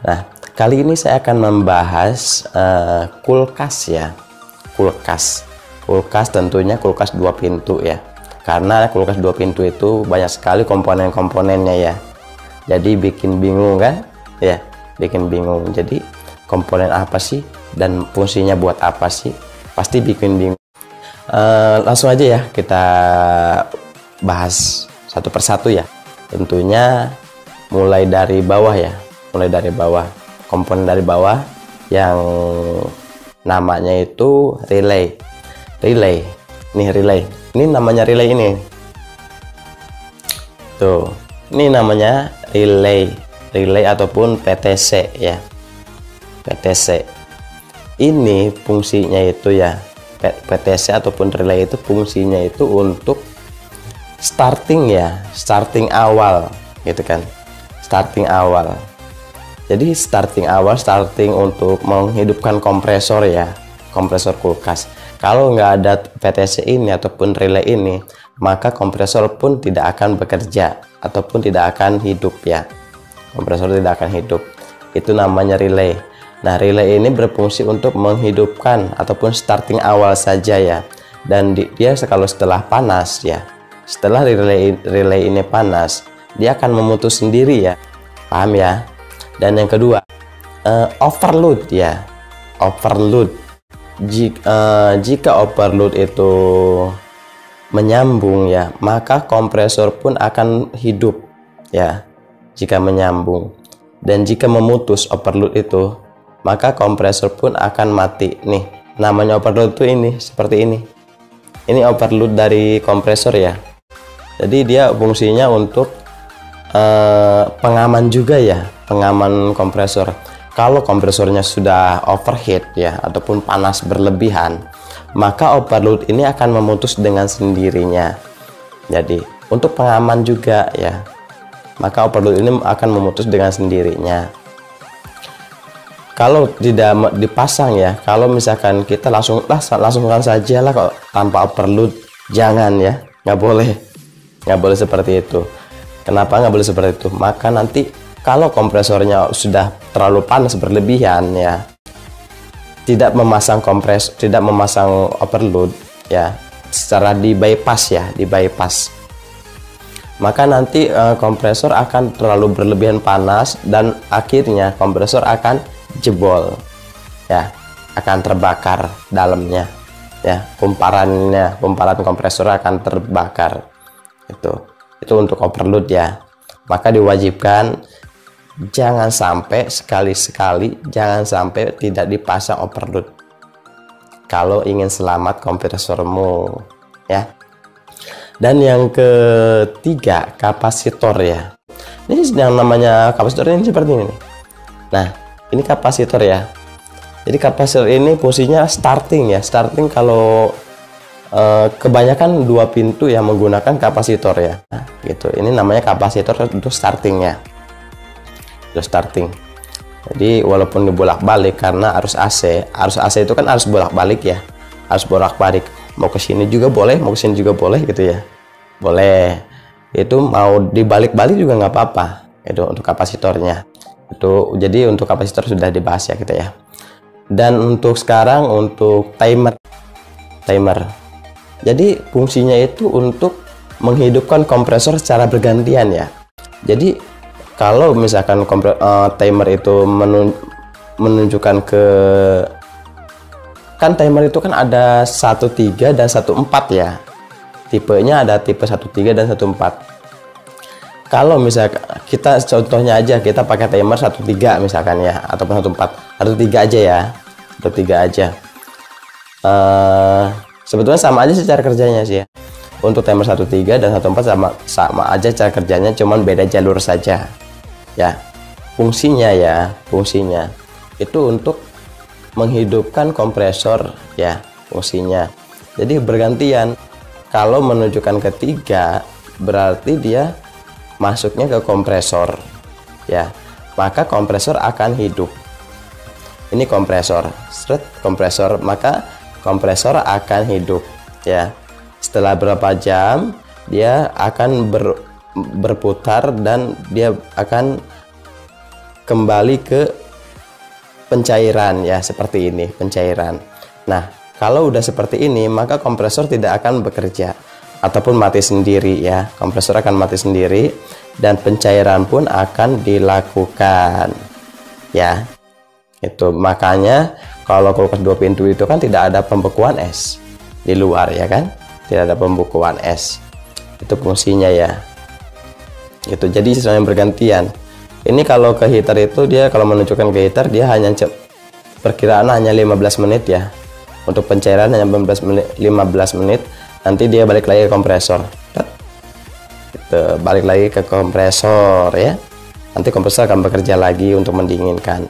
Nah, kali ini saya akan membahas kulkas ya. Kulkas tentunya kulkas 2 pintu ya. Karena kulkas 2 pintu itu banyak sekali komponen-komponennya ya. Jadi bikin bingung kan? Ya, bikin bingung. Jadi komponen apa sih dan fungsinya buat apa sih? Pasti bikin bingung. Langsung aja ya kita bahas satu persatu ya. Tentunya mulai dari bawah ya. Komponen dari bawah yang namanya itu relay. Ini namanya relay ini. Tuh, ini namanya relay ataupun PTC ya. PTC. Ini fungsinya itu ya. PTC ataupun relay itu fungsinya itu untuk starting awal gitu kan. Starting awal. Jadi starting untuk menghidupkan kompresor ya, kompresor kulkas. Kalau nggak ada PTC ini ataupun relay ini, maka kompresor pun tidak akan bekerja ataupun tidak akan hidup ya. Kompresor tidak akan hidup. Itu namanya relay. Nah, relay ini berfungsi untuk menghidupkan ataupun starting awal saja ya. Dan dia kalau setelah panas ya, setelah relay ini panas, dia akan memutus sendiri ya. Paham ya? Dan yang kedua, overload ya. Overload. Jika overload itu menyambung ya, maka kompresor pun akan hidup ya. Jika menyambung. Dan jika memutus overload itu, maka kompresor pun akan mati. Nih, namanya overload itu ini, seperti ini. Ini overload dari kompresor ya. Jadi dia fungsinya untuk pengaman juga ya, pengaman kompresor. Kalau kompresornya sudah overheat ya, ataupun panas berlebihan, maka overload ini akan memutus dengan sendirinya. Jadi untuk pengaman juga ya, maka overload ini akan memutus dengan sendirinya. Kalau tidak dipasang ya, kalau misalkan kita langsungkan saja lah kok tanpa overload, jangan ya, nggak boleh seperti itu. Kenapa nggak boleh seperti itu? Maka nanti kalau kompresornya sudah terlalu panas berlebihan ya, tidak memasang overload ya, secara di bypass, maka nanti kompresor akan terlalu berlebihan panas dan akhirnya kompresor akan jebol ya, akan terbakar dalamnya ya, kumparan kompresor akan terbakar. Itu untuk overload ya. Maka diwajibkan jangan sampai sekali-sekali jangan sampai tidak dipasang overload kalau ingin selamat kompresormu ya. Dan yang ketiga, kapasitor ya. Ini yang namanya kapasitor ini seperti ini nih. Nah, ini kapasitor ya. Jadi kapasitor ini fungsinya starting ya. Starting kalau kebanyakan 2 pintu yang menggunakan kapasitor ya. Nah, gitu. Ini namanya kapasitor untuk starting ya. Untuk starting. Jadi walaupun dibolak-balik karena arus AC itu kan harus bolak-balik ya. Harus bolak-balik. Mau ke sini juga boleh, mau ke sini juga boleh gitu ya. Boleh. Itu mau dibalik-balik juga nggak apa-apa. Itu untuk kapasitornya. Itu jadi untuk kapasitor sudah dibahas ya kita ya. Dan untuk sekarang untuk timer. Jadi fungsinya itu untuk menghidupkan kompresor secara bergantian ya. Jadi kalau misalkan timer itu menunjukkan kan timer itu kan ada 13 dan 14 ya. Tipenya ada tipe 13 dan 14. Kalau misalkan kita contohnya aja kita pakai timer 13 misalkan ya, ataupun 14. 13 aja ya. 13 aja. Sebetulnya sama aja secara kerjanya sih ya. Untuk timer 13 dan 14 sama aja cara kerjanya, cuman beda jalur saja. Ya. Fungsinya itu untuk menghidupkan kompresor ya, fungsinya. Jadi bergantian. Kalau menunjukkan ketiga berarti dia masuknya ke kompresor ya. Maka kompresor akan hidup. Ini kompresor, maka kompresor akan hidup ya. Setelah berapa jam dia akan berputar dan dia akan kembali ke pencairan ya, seperti ini pencairan. Nah, kalau udah seperti ini maka kompresor tidak akan bekerja ataupun mati sendiri ya. Kompresor akan mati sendiri dan pencairan pun akan dilakukan ya. Itu makanya kalau kulkas 2 pintu itu kan tidak ada pembekuan es di luar ya kan, tidak ada pembekuan es. Itu fungsinya ya. Itu jadi sistem yang bergantian. Ini kalau ke heater itu dia kalau menunjukkan ke heater dia hanya perkiraan hanya 15 menit ya. Untuk pencairan hanya 15 menit. Nanti dia balik lagi ke kompresor. Itu balik lagi ke kompresor ya. Nanti kompresor akan bekerja lagi untuk mendinginkan.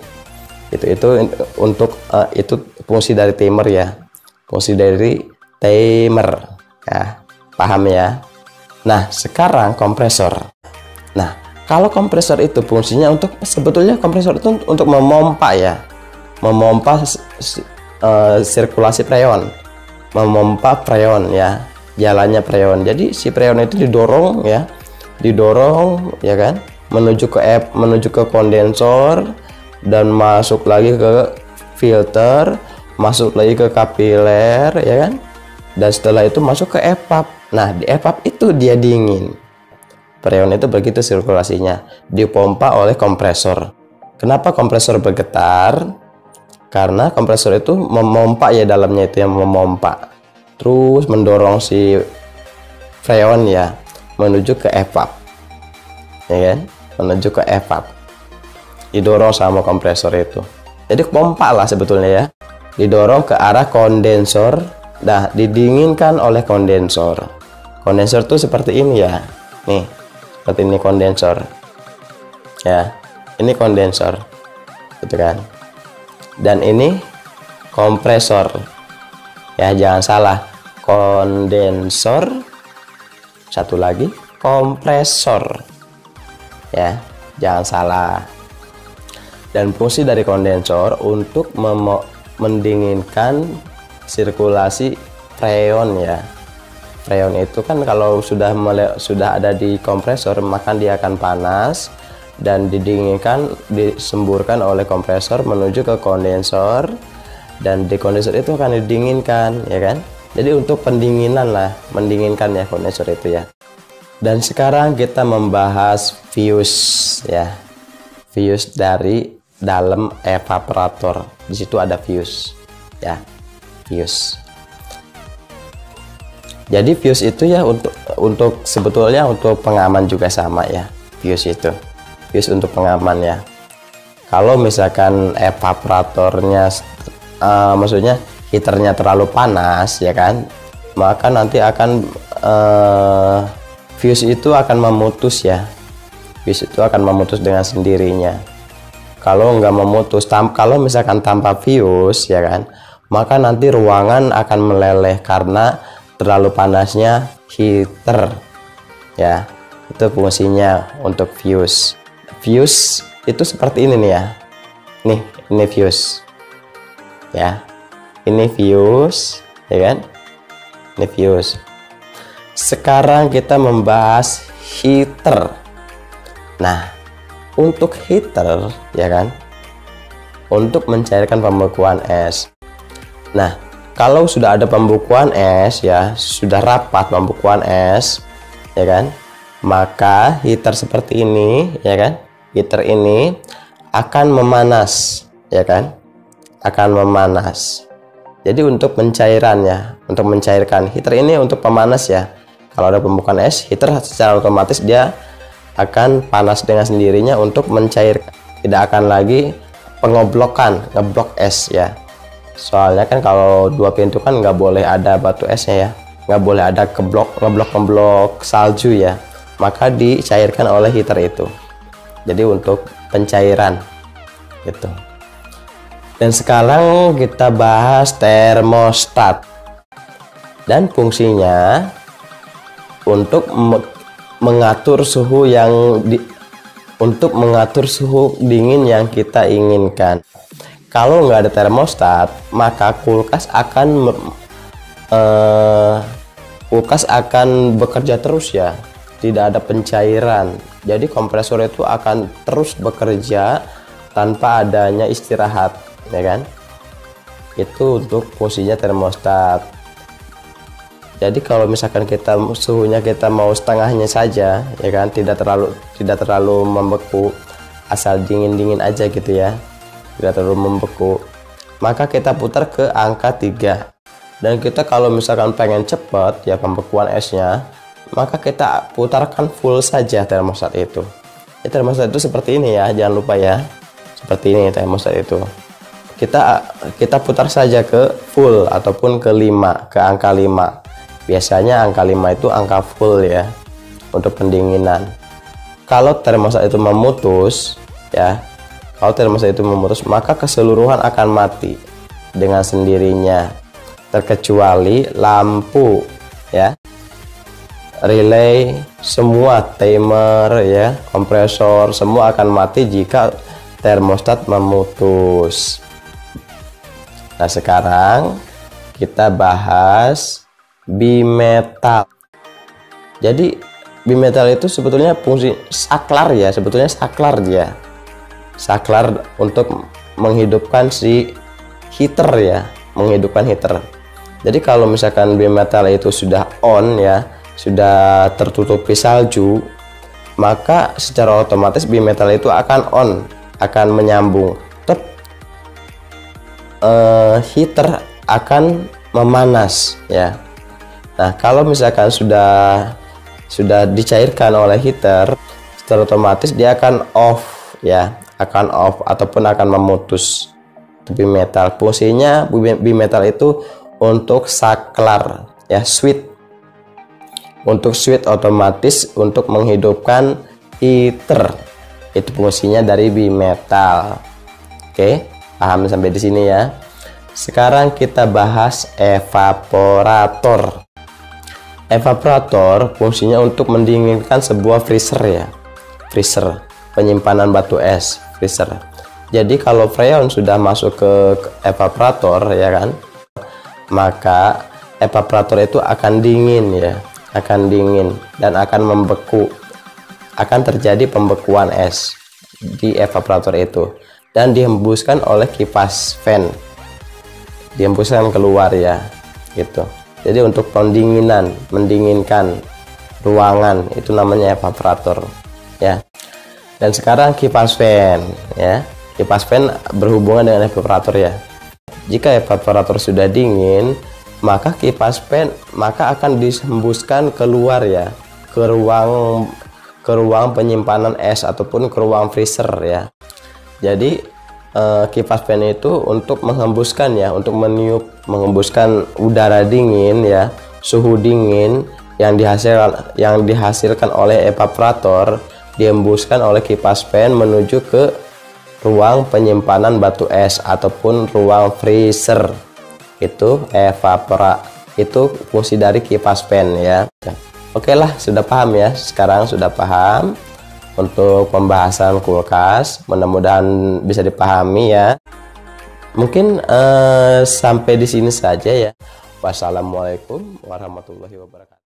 Itu untuk itu fungsi dari timer ya. Fungsi dari timer ya. Paham ya? Nah, sekarang kompresor. Nah, kalau kompresor itu fungsinya untuk sebetulnya kompresor itu untuk memompa ya, memompa sirkulasi freon, memompa freon ya, jalannya freon. Jadi si freon itu didorong ya kan, menuju ke kondensor dan masuk lagi ke filter, masuk lagi ke kapiler ya kan, dan setelah itu masuk ke evap. Nah, di evap itu dia dingin. Freon itu begitu sirkulasinya, dipompa oleh kompresor. Kenapa kompresor bergetar? Karena kompresor itu memompa ya, dalamnya itu yang memompa, terus mendorong si freon ya menuju ke evap, ya kan? Menuju ke evap, didorong sama kompresor itu. Jadi pompa lah sebetulnya ya, didorong ke arah kondensor. Nah, didinginkan oleh kondensor. Kondensor tuh seperti ini ya, nih. Seperti ini kondensor ya, ini kondensor gitu kan, dan ini kompresor ya, jangan salah, kondensor satu lagi kompresor ya, jangan salah. Dan fungsi dari kondensor untuk mendinginkan sirkulasi freon ya. Freon itu kan kalau sudah ada di kompresor maka dia akan panas dan didinginkan, disemburkan oleh kompresor menuju ke kondensor, dan di kondensor itu akan didinginkan ya kan. Jadi untuk pendinginan lah, mendinginkan ya kondensor itu ya. Dan sekarang kita membahas fuse ya, fuse dari dalam evaporator. Di situ ada fuse ya, fuse. Jadi fuse itu ya untuk sebetulnya untuk pengaman juga sama ya, fuse itu. Fuse untuk pengaman ya. Kalau misalkan evaporatornya maksudnya heaternya terlalu panas ya kan, maka nanti akan fuse itu akan memutus ya. Fuse itu akan memutus dengan sendirinya. Kalau nggak memutus, kalau misalkan tanpa fuse ya kan, maka nanti ruangan akan meleleh karena terlalu panasnya heater ya. Itu fungsinya untuk fuse. Fuse itu seperti ini nih ya, nih ini fuse ya, ini fuse ya kan, ini fuse. Sekarang kita membahas heater. Nah, untuk heater ya kan, untuk mencairkan pembekuan es. Nah, kalau sudah ada pembekuan es ya, sudah rapat pembekuan es ya kan, maka heater seperti ini ya kan, heater ini akan memanas ya kan, akan memanas. Jadi untuk pencairan ya, untuk mencairkan, heater ini untuk pemanas ya. Kalau ada pembekuan es, heater secara otomatis dia akan panas dengan sendirinya untuk mencairkan, tidak akan lagi pengoblokan, ngeblok es ya. Soalnya kan kalau 2 pintu kan nggak boleh ada batu esnya ya, nggak boleh ada ngeblok salju ya, maka dicairkan oleh heater itu. Jadi untuk pencairan gitu. Dan sekarang kita bahas termostat, dan fungsinya untuk mengatur suhu untuk mengatur suhu dingin yang kita inginkan. Kalau nggak ada termostat, maka kulkas akan bekerja terus ya, tidak ada pencairan. Jadi kompresor itu akan terus bekerja tanpa adanya istirahat, ya kan? Itu untuk fungsinya termostat. Jadi kalau misalkan kita suhunya kita mau setengahnya saja, ya kan, tidak terlalu membeku, asal dingin-dingin aja gitu ya, tidak terlalu membeku, maka kita putar ke angka 3. Dan kita kalau misalkan pengen cepat ya pembekuan esnya, maka kita putarkan full saja termostat itu. Ya, termostat itu seperti ini ya, jangan lupa ya, seperti ini termostat itu. Kita putar saja ke full ataupun ke 5, ke angka 5. Biasanya angka 5 itu angka full ya untuk pendinginan. Kalau termostat itu memutus ya, kalau termostat itu memutus, maka keseluruhan akan mati dengan sendirinya, terkecuali lampu ya, relay, semua timer ya, kompresor, semua akan mati jika termostat memutus. Nah, sekarang kita bahas bimetal. Jadi bimetal itu sebetulnya fungsi saklar ya, sebetulnya saklar dia. Saklar untuk menghidupkan si heater ya, menghidupkan heater. Jadi kalau misalkan bimetal itu sudah on ya, sudah tertutupi salju, maka secara otomatis bimetal itu akan on, akan menyambung. Heater akan memanas ya. Nah, kalau misalkan sudah dicairkan oleh heater, secara otomatis dia akan off ya, akan off ataupun akan memutus bimetal. Fungsinya bimetal itu untuk saklar ya, switch, untuk switch otomatis untuk menghidupkan heater. Itu fungsinya dari bimetal. Oke, paham sampai di sini ya. Sekarang kita bahas evaporator. Evaporator fungsinya untuk mendinginkan sebuah freezer ya, freezer, penyimpanan batu es, freezer. Jadi kalau freon sudah masuk ke evaporator ya kan, maka evaporator itu akan dingin ya, akan dingin dan akan membeku, akan terjadi pembekuan es di evaporator itu dan dihembuskan oleh kipas fan, dihembuskan keluar ya gitu. Jadi untuk pendinginan, mendinginkan ruangan, itu namanya evaporator ya. Dan sekarang kipas fan ya, kipas fan berhubungan dengan evaporator ya. Jika evaporator sudah dingin, maka kipas fan akan dihembuskan keluar ya, ke ruang penyimpanan es ataupun ke ruang freezer ya. Jadi kipas fan itu untuk menghembuskan ya, untuk menghembuskan udara dingin ya, suhu dingin yang dihasilkan oleh evaporator, dihembuskan oleh kipas fan menuju ke ruang penyimpanan batu es ataupun ruang freezer. Itu itu fungsi dari kipas fan ya. Oke lah, sudah paham ya, sekarang sudah paham untuk pembahasan kulkas, mudah-mudahan bisa dipahami ya. Mungkin sampai di sini saja ya. Wassalamualaikum warahmatullahi wabarakatuh.